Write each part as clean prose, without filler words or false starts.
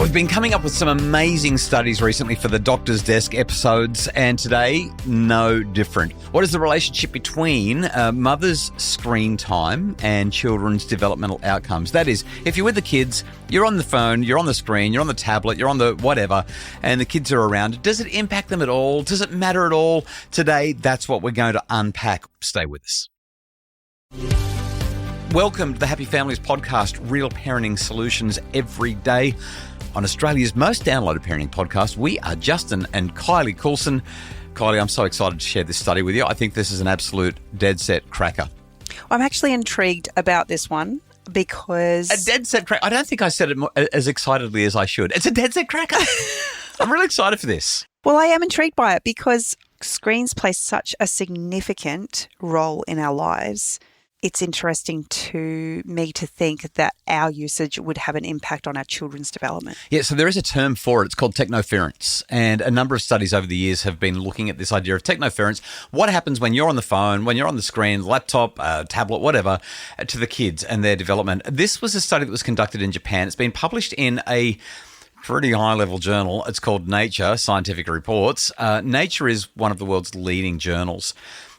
We've been coming up with some amazing studies recently for the Doctor's Desk episodes, and today, no different. What is the relationship between mother's screen time and children's developmental outcomes? That is, if you're with the kids, you're on the phone, you're on the screen, you're on the tablet, you're on the whatever, and the kids are around, does it impact them at all? Does it matter at all? Today, that's what we're going to unpack. Stay with us. Welcome to the Happy Families podcast, real parenting solutions every day. On Australia's most downloaded parenting podcast, we are Justin and Kylie Coulson. Kylie, I'm so excited to share this study with you. I think this is an absolute dead set cracker. I'm actually intrigued about this one because... A dead set cracker? I don't think I said it as excitedly as I should. It's a dead set cracker. I'm really excited for this. Well, I am intrigued by it because screens play such a significant role in our lives. It's interesting to me to think that our usage would have an impact on our children's development. Yeah, so there is a term for it. It's called technoference. And a number of studies over the years have been looking at this idea of technoference. What happens when you're on the phone, when you're on the screen, laptop, tablet, whatever, to the kids and their development. This was a study that was conducted in Japan. It's been published in a pretty high-level journal. It's called Nature, Scientific Reports. Nature is one of the world's leading journals.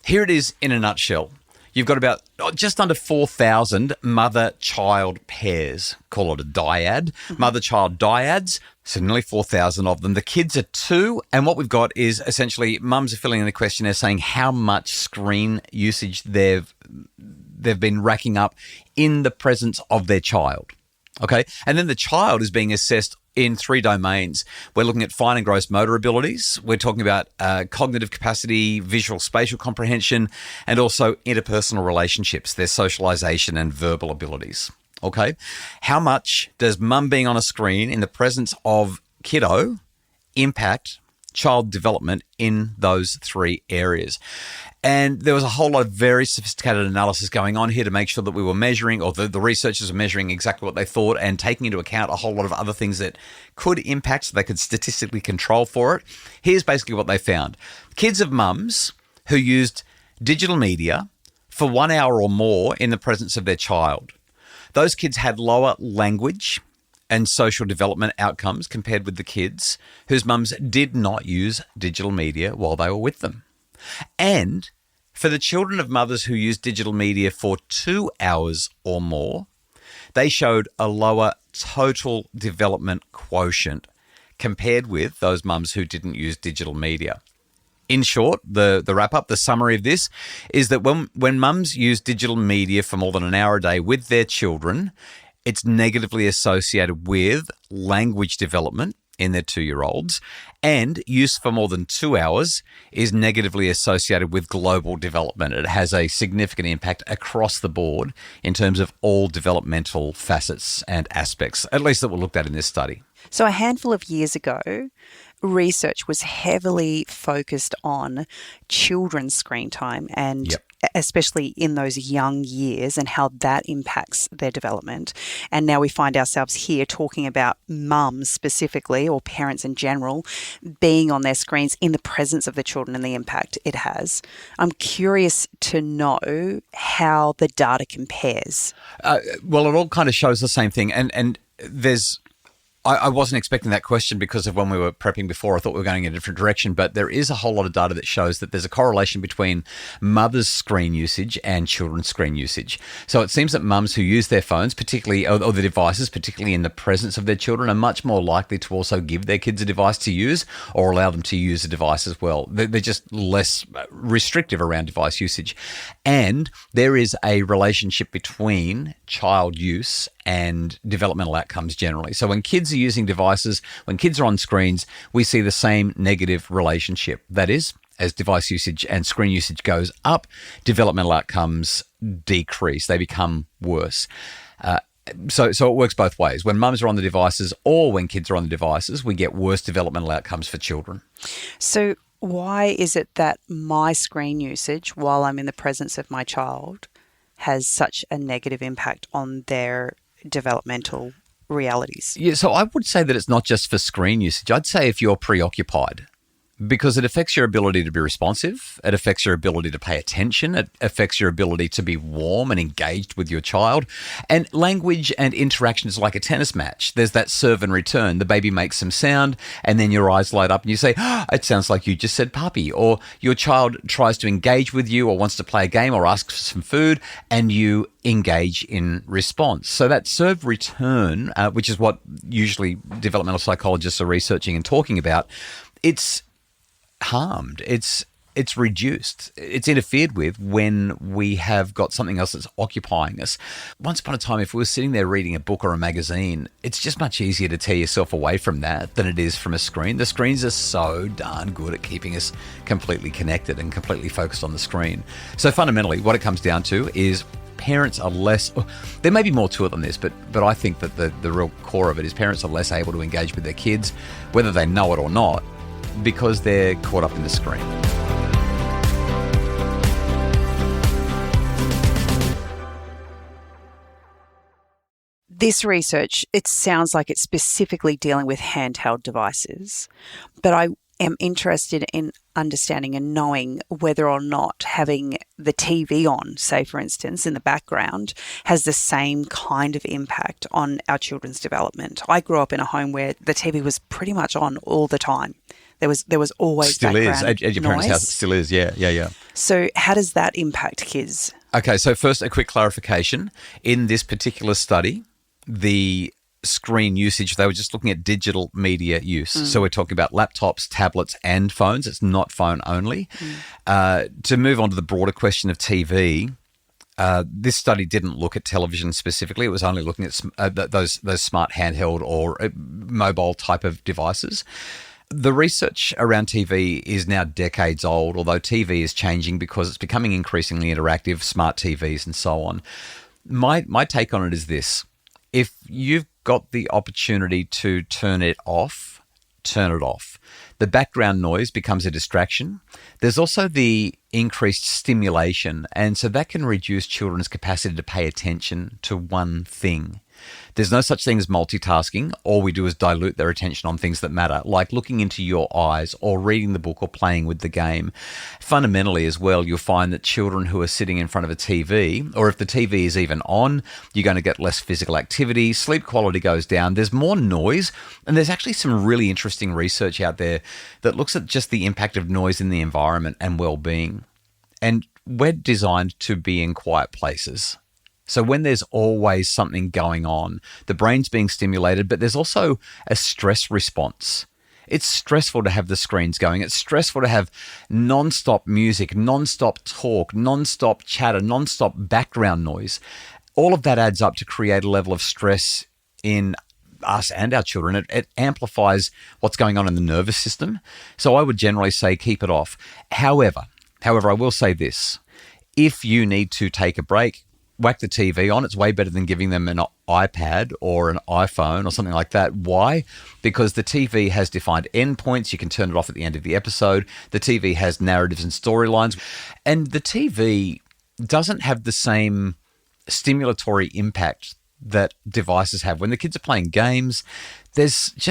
Here it is in a nutshell. You've got about just under 4,000 mother-child pairs. Call it a dyad. Mother-child dyads, so nearly 4,000 of them. The kids are 2, and what we've got is essentially mums are filling in the questionnaire saying how much screen usage they've been racking up in the presence of their child. Okay, and then the child is being assessed in 3 domains. We're looking at fine and gross motor abilities. We're talking about cognitive capacity, visual spatial comprehension, and also interpersonal relationships, their socialization and verbal abilities. Okay, how much does mum being on a screen in the presence of kiddo impact child development in those 3 areas? And there was a whole lot of very sophisticated analysis going on here to make sure that we were measuring, or the researchers were measuring exactly what they thought and taking into account a whole lot of other things that could impact so they could statistically control for it. Here's basically what they found. Kids of mums who used digital media for 1 hour or more in the presence of their child, those kids had lower language and social development outcomes compared with the kids whose mums did not use digital media while they were with them. And for the children of mothers who used digital media for 2 hours or more, they showed a lower total development quotient compared with those mums who didn't use digital media. In short, the wrap-up, the summary of this is that when mums use digital media for more than an hour a day with their children, it's negatively associated with language development in their 2-year-olds, and use for more than 2 hours is negatively associated with global development. It has a significant impact across the board in terms of all developmental facets and aspects, at least that were looked at in this study. So a handful of years ago, research was heavily focused on children's screen time and especially in those young years and how that impacts their development. And now we find ourselves here talking about mums specifically, or parents in general, being on their screens in the presence of the children and the impact it has. I'm curious to know how the data compares. Well, it all kind of shows the same thing. And there's... I wasn't expecting that question because of when we were prepping before. I thought we were going in a different direction, but there is a whole lot of data that shows that there's a correlation between mothers' screen usage and children's screen usage. So it seems that mums who use their phones, particularly, or the devices, particularly in the presence of their children, are much more likely to also give their kids a device to use or allow them to use a device as well. They're just less restrictive around device usage. And there is a relationship between child use and developmental outcomes generally. So when kids are using devices, when kids are on screens, we see the same negative relationship. That is, as device usage and screen usage goes up, developmental outcomes decrease. They become worse. So it works both ways. When mums are on the devices or when kids are on the devices, we get worse developmental outcomes for children. So why is it that my screen usage while I'm in the presence of my child has such a negative impact on their developmental realities? Yeah, so I would say that it's not just for screen usage. I'd say if you're preoccupied, because it affects your ability to be responsive. It affects your ability to pay attention. It affects your ability to be warm and engaged with your child. And language and interaction is like a tennis match. There's that serve and return. The baby makes some sound and then your eyes light up and you say, oh, it sounds like you just said puppy. Or your child tries to engage with you or wants to play a game or ask for some food and you engage in response. So that serve return, which is what usually developmental psychologists are researching and talking about, it's harmed, it's reduced, it's interfered with when we have got something else that's occupying us. Once upon a time, if we were sitting there reading a book or a magazine, it's just much easier to tear yourself away from that than it is from a screen. The screens are so darn good at keeping us completely connected and completely focused on the screen. So fundamentally, what it comes down to is parents are less, there may be more to it than this, but I think that the real core of it is parents are less able to engage with their kids, whether they know it or not, because they're caught up in the screen. This research, it sounds like it's specifically dealing with handheld devices, but I am interested in understanding and knowing whether or not having the TV on, say for instance, in the background, has the same kind of impact on our children's development. I grew up in a home where the TV was pretty much on all the time. There was always still background is at your parents' house. It still is. Yeah. So how does that impact kids? Okay, so first a quick clarification. In this particular study, the screen usage, they were just looking at digital media use. So we're talking about laptops, tablets, and phones. It's not phone only. To move on to the broader question of TV, this study didn't look at television specifically. It was only looking at those smart handheld or mobile type of devices. The research around TV is now decades old, although TV is changing because it's becoming increasingly interactive, smart TVs and so on. My take on it is this. If you've got the opportunity to turn it off, turn it off. The background noise becomes a distraction. There's also the increased stimulation, and so that can reduce children's capacity to pay attention to one thing. There's no such thing as multitasking. All we do is dilute their attention on things that matter, like looking into your eyes or reading the book or playing with the game. Fundamentally as well, you'll find that children who are sitting in front of a TV, or if the TV is even on, you're going to get less physical activity, sleep quality goes down, there's more noise, and there's actually some really interesting research out there that looks at just the impact of noise in the environment and well-being. And we're designed to be in quiet places. So when there's always something going on, the brain's being stimulated, but there's also a stress response. It's stressful to have the screens going. It's stressful to have non-stop music, non-stop talk, non-stop chatter, non-stop background noise. All of that adds up to create a level of stress in us and our children. It amplifies what's going on in the nervous system. So I would generally say keep it off. However, I will say this. If you need to take a break, whack the TV on. It's way better than giving them an iPad or an iPhone or something like that. Why? Because the TV has defined endpoints. You can turn it off at the end of the episode. The TV has narratives and storylines. And the TV doesn't have the same stimulatory impact that devices have. When the kids are playing games, it's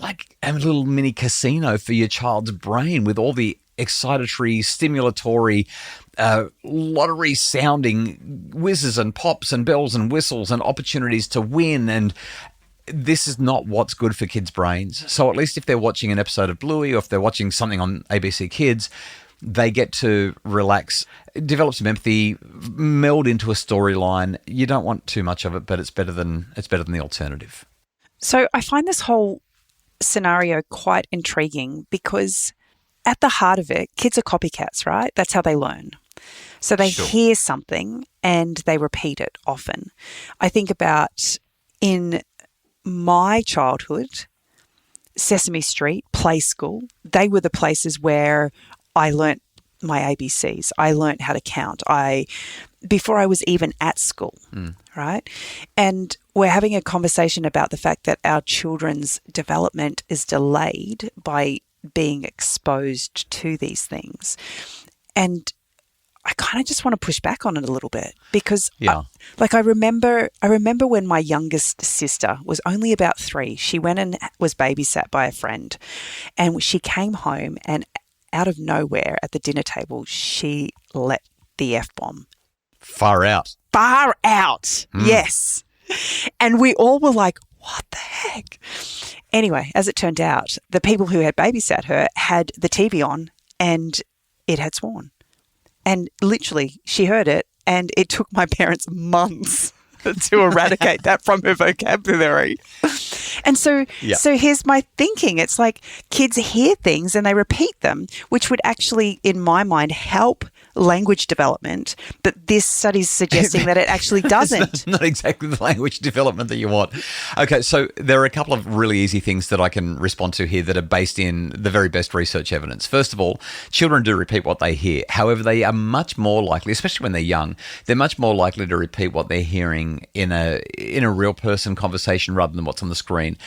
like a little mini casino for your child's brain with all the excitatory, stimulatory, lottery sounding whizzes and pops and bells and whistles and opportunities to win. And this is not what's good for kids' brains. So at least if they're watching an episode of Bluey or if they're watching something on ABC Kids, they get to relax, develop some empathy, meld into a storyline. You don't want too much of it, but it's better than the alternative. So I find this whole scenario quite intriguing because at the heart of it, kids are copycats, right? That's how they learn. So they hear something and they repeat it often. I think about in my childhood, Sesame Street, Play School, they were the places where I learnt my ABCs. I learnt how to count. Before I was even at school, right? And we're having a conversation about the fact that our children's development is delayed by being exposed to these things. And I kind of just want to push back on it a little bit because Yeah. I remember when my youngest sister was only about 3, she went and was babysat by a friend, and she came home and out of nowhere at the dinner table, she let the F-bomb. Far out. Far out. Yes. And we all were like, what the heck? Anyway, as it turned out, the people who had babysat her had the TV on and it had sworn. And literally, she heard it, and it took my parents months to eradicate that from her vocabulary. And so here's my thinking. It's like kids hear things and they repeat them, which would actually, in my mind, help language development. But this study's suggesting that it actually doesn't. It's not exactly the language development that you want. Okay, so there are a couple of really easy things that I can respond to here that are based in the very best research evidence. First of all, children do repeat what they hear. However, they are much more likely, especially when they're young, they're much more likely to repeat what they're hearing in a real person conversation rather than what's on the screen.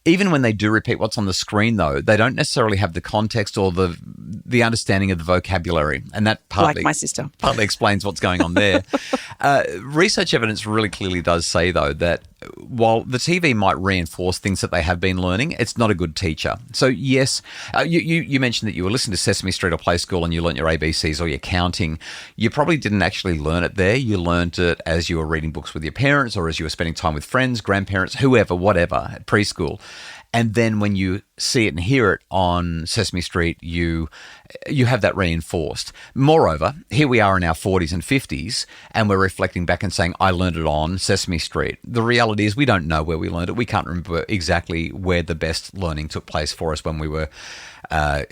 Even when they do repeat what's on the screen, though, they don't necessarily have the context or the understanding of the vocabulary, and that partly, like my sister, partly explains what's going on there. Research evidence really clearly does say, though, that while the TV might reinforce things that they have been learning, it's not a good teacher. So yes, you mentioned that you were listening to Sesame Street or Play School and you learnt your ABCs or your counting. You probably didn't actually learn it there. You learnt it as you were reading books with your parents or as you were spending time with friends, grandparents, whoever, whatever, at preschool. And then when you see it and hear it on Sesame Street, you have that reinforced. Moreover, here we are in our 40s and 50s, and we're reflecting back and saying, I learned it on Sesame Street. The reality is we don't know where we learned it. We can't remember exactly where the best learning took place for us when we were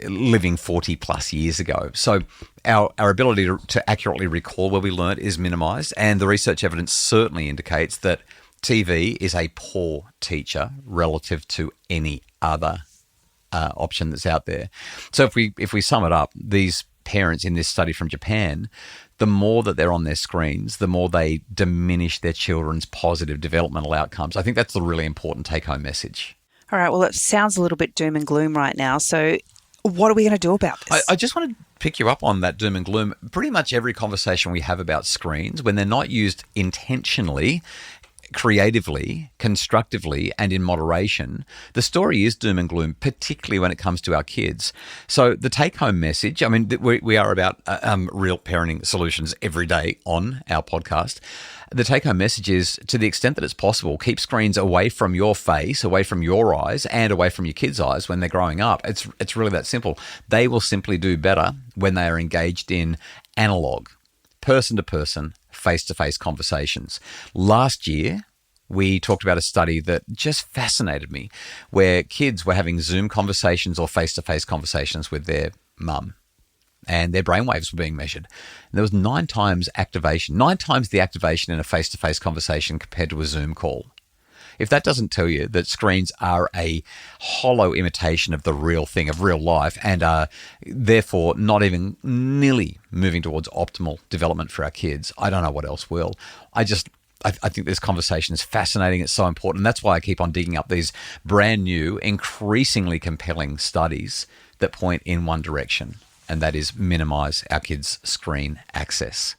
living 40 plus years ago. So our ability to accurately recall where we learned is minimized, and the research evidence certainly indicates that TV is a poor teacher relative to any other option that's out there. So if we sum it up, these parents in this study from Japan, the more that they're on their screens, the more they diminish their children's positive developmental outcomes. I think that's the really important take-home message. All right, well, it sounds a little bit doom and gloom right now. So what are we going to do about this? I just want to pick you up on that doom and gloom. Pretty much every conversation we have about screens, when they're not used intentionally, creatively, constructively, and in moderation, the story is doom and gloom, particularly when it comes to our kids. So the take-home message, I mean, we are about real parenting solutions every day on our podcast. The take-home message is, to the extent that it's possible, keep screens away from your face, away from your eyes, and away from your kids' eyes when they're growing up. It's really that simple. They will simply do better when they are engaged in analog, person-to-person, face-to-face conversations. Last year, we talked about a study that just fascinated me, where kids were having Zoom conversations or face-to-face conversations with their mum, and their brainwaves were being measured. And there was 9 times the activation in a face-to-face conversation compared to a Zoom call. If that doesn't tell you that screens are a hollow imitation of the real thing, of real life, and are therefore not even nearly moving towards optimal development for our kids, I don't know what else will. I think this conversation is fascinating. It's so important. And that's why I keep on digging up these brand new, increasingly compelling studies that point in one direction, and that is minimize our kids' screen access.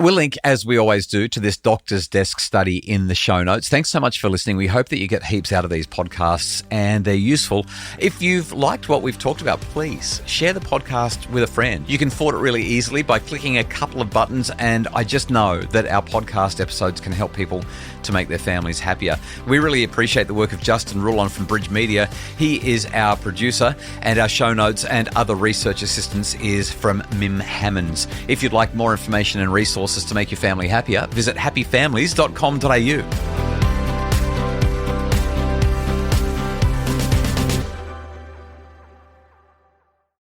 We'll link, as we always do, to this Doctor's Desk study in the show notes. Thanks so much for listening. We hope that you get heaps out of these podcasts and they're useful. If you've liked what we've talked about, please share the podcast with a friend. You can forward it really easily by clicking a couple of buttons, and I just know that our podcast episodes can help people to make their families happier. We really appreciate the work of Justin Rulon from Bridge Media. He is our producer, and our show notes and other research assistance is from Mim Hammonds. If you'd like more information and resources to make your family happier, visit happyfamilies.com.au.